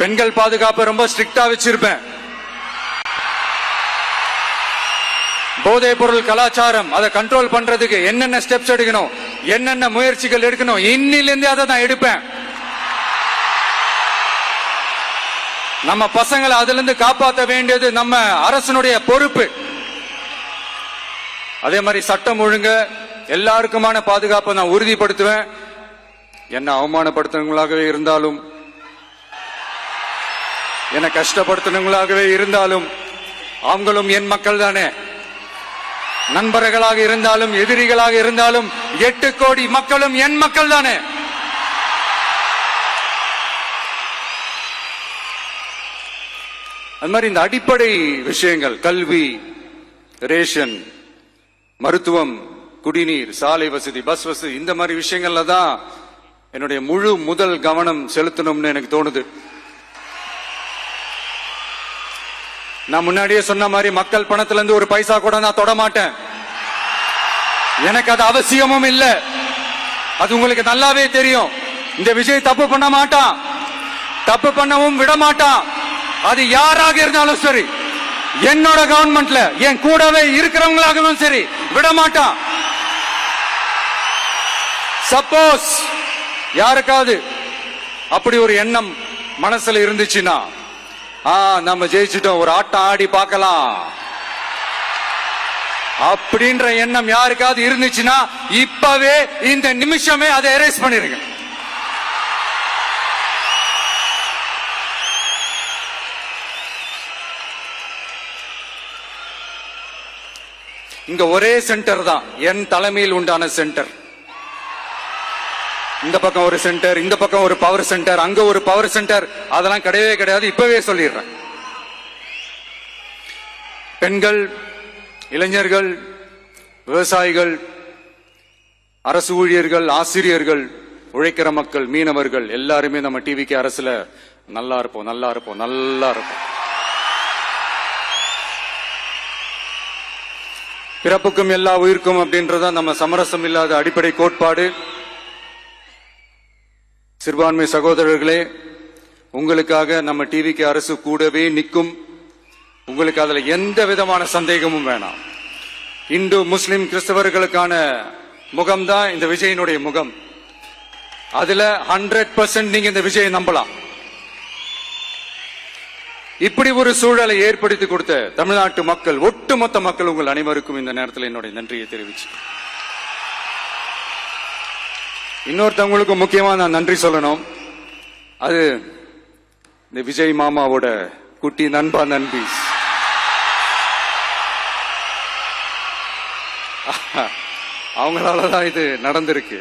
பெண்கள் பாதுகாப்பு ரொம்ப ஸ்ட்ரிக்டா வச்சிருப்பேன். போதைப் பொருள் கலாச்சாரம் அதை கண்ட்ரோல் பண்றதுக்கு என்னென்ன ஸ்டெப்ஸ் எடுக்கணும், என்னென்ன முயற்சிகள் எடுக்கணும், இன்னிலிருந்து அதை நான் எடுப்பேன். நம்ம பசங்களை அதுல இருந்து காப்பாற்ற வேண்டியது நம்ம அரசனுடைய பொறுப்பு. அதே மாதிரி சட்டம் ஒழுங்கு எல்லாருக்குமான பாதுகாப்பை நான் உறுதிப்படுத்துவேன். என்ன அவமானப்படுத்துறவங்களாகவே இருந்தாலும், என்ன கஷ்டப்படுத்துறவங்களாகவே இருந்தாலும், அவங்களும் என் மக்கள் தானே. நண்பர்களாக இருந்தாலும் எதிரிகளாக இருந்தாலும் 8 கோடி மக்களும் என் மக்கள் தானே. அது மாதிரி இந்த அடிப்படை விஷயங்கள், கல்வி, ரேஷன், மருத்துவம், குடிநீர், சாலை வசதி, பஸ் வசதி, இந்த மாதிரி விஷயங்கள்ல தான் என்னுடைய முதல் கவனம் செலுத்தணும்னு எனக்கு தோணுது. நான் முன்னாடியே சொன்ன மாதிரி மக்கள் பணத்துல இருந்து ஒரு பைசா கூட நான் தொட மாட்டேன். எனக்கு அது அவசியமும் இல்லை. அது உங்களுக்கு நல்லாவே தெரியும். இந்த விஜய் தப்பு பண்ண மாட்டான், தப்பு பண்ணவும் விட மாட்டான். அது யாராக இருந்தாலும் சரி, என்னோட கவர்மெண்ட்ல என் கூடவே இருக்கிறவங்களாகவும் சரி விட மாட்டான். சப்போஸ் யாருக்காவது அப்படி ஒரு எண்ணம் மனசுல இருந்துச்சுன்னா, நம்ம ஜெயிச்சிட்டோம், ஒரு ஆட்டம் ஆடி பார்க்கலாம் அப்படின்ற எண்ணம் யாருக்காவது இருந்துச்சுன்னா இப்பவே இந்த நிமிஷமே அதை எரேஸ் பண்ணிருங்க. இங்க ஒரே சென்டர் தான், என் தலைமையில் உண்டான சென்டர். இந்த பக்கம் ஒரு சென்டர், இந்த பக்கம் ஒரு பவர் சென்டர், அங்க ஒரு பவர் சென்டர், அதெல்லாம் கிடையவே கிடையாது. இப்பவே சொல்லிடுறேன். பெண்கள், இளைஞர்கள், விவசாயிகள், அரசு ஊழியர்கள், ஆசிரியர்கள், உழைக்கிற மக்கள், மீனவர்கள் எல்லாருமே நம்ம டிவிக்கு அரசுல நல்லா இருப்போம், நல்லா இருப்போம், நல்லா இருப்போம். பிறப்புக்கும் எல்லா உயிர்க்கும் அப்படின்றதான் நம்ம சமரசம் இல்லாத அடிப்படை கோட்பாடு. சிறுபான்மை சகோதரர்களே, உங்களுக்காக நம்ம டிவிக்கு அரசு கூடவே நிற்கும். உங்களுக்கு அதுல எந்த விதமான சந்தேகமும் வேணாம். இந்து, முஸ்லிம், கிறிஸ்தவர்களுக்கான முகம்தான் இந்த விஜயனுடைய முகம். அதுல 100% நீங்க இந்த விஜயை நம்பலாம். இப்படி ஒரு சூழலை ஏற்படுத்தி கொடுத்த தமிழ்நாட்டு மக்கள், ஒட்டுமொத்த மக்கள், உங்கள் அனைவருக்கும் இந்த நேரத்தில் என்னுடைய நன்றியை தெரிவிச்சு, இன்னொருத்தவங்களுக்கு முக்கியமா நான் நன்றி சொல்லணும். அது இந்த விஜய் மாமாவோட குட்டி நண்பா, நண்பி. அவங்களாலதான் இது நடந்திருக்கு.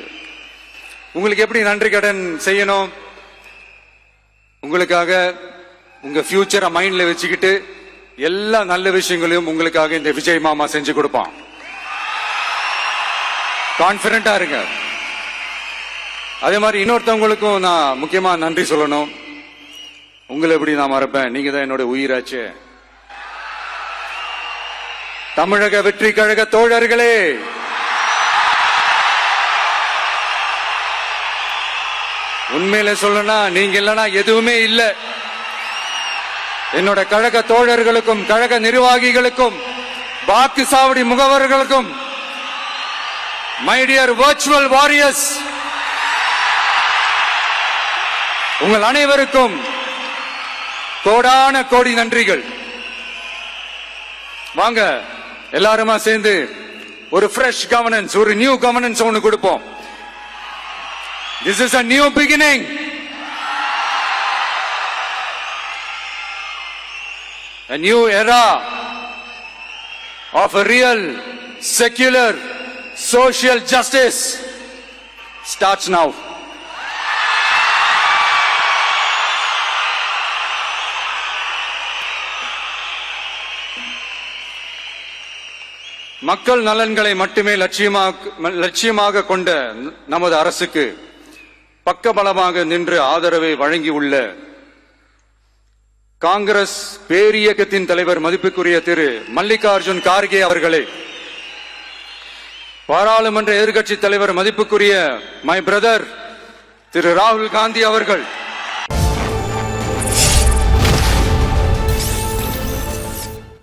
உங்களுக்கு எப்படி நன்றி கடன் செய்யணும்? உங்களுக்காக உங்க ஃபியூச்சரை மைண்ட்ல வச்சுக்கிட்டு எல்லா நல்ல விஷயங்களையும் உங்களுக்காக இந்த விஜய் மாமா செஞ்சு கொடுப்பான். கான்பிடண்டா இருங்க. அதே மாதிரி இன்னொருத்தவங்களுக்கும் நான் முக்கியமா நன்றி சொல்லணும். உங்களை எப்படி நான் மறப்பேன்? நீங்க தான் என்னோட உயிராச்சு. தமிழக வெற்றி கழக தோழர்களே, உண்மையில சொல்லனா நீங்க இல்லனா எதுவுமே இல்லை. என்னோட கழக தோழர்களுக்கும், கழக நிர்வாகிகளுக்கும், வாக்கு சாவடி முகவர்களுக்கும், மை டியர் வர்ச்சுவல் வாரியர்ஸ், உங்கள் அனைவருக்கும் கோடான கோடி நன்றிகள். வாங்க எல்லாருமா சேர்ந்து ஒரு ஃப்ரெஷ் கவர்னன்ஸ், ஒரு நியூ கவர்னன்ஸ் ஒன்னு கொடுப்போம். This is a new beginning. A new era of a real secular social justice starts now. மக்கள் நலன்களை மட்டுமே லட்சியமாக கொண்ட நமது அரசுக்கு பக்கபலமாக நின்று ஆதரவை வழங்கியுள்ள காங்கிரஸ் பேரியக்கத்தின் தலைவர் மதிப்புக்குரிய திரு மல்லிகார்ஜுன் கார்கே அவர்களே, பாராளுமன்ற எதிர்க்கட்சி தலைவர் மதிப்புக்குரிய மை பிரதர் திரு ராகுல் காந்தி அவர்கள்,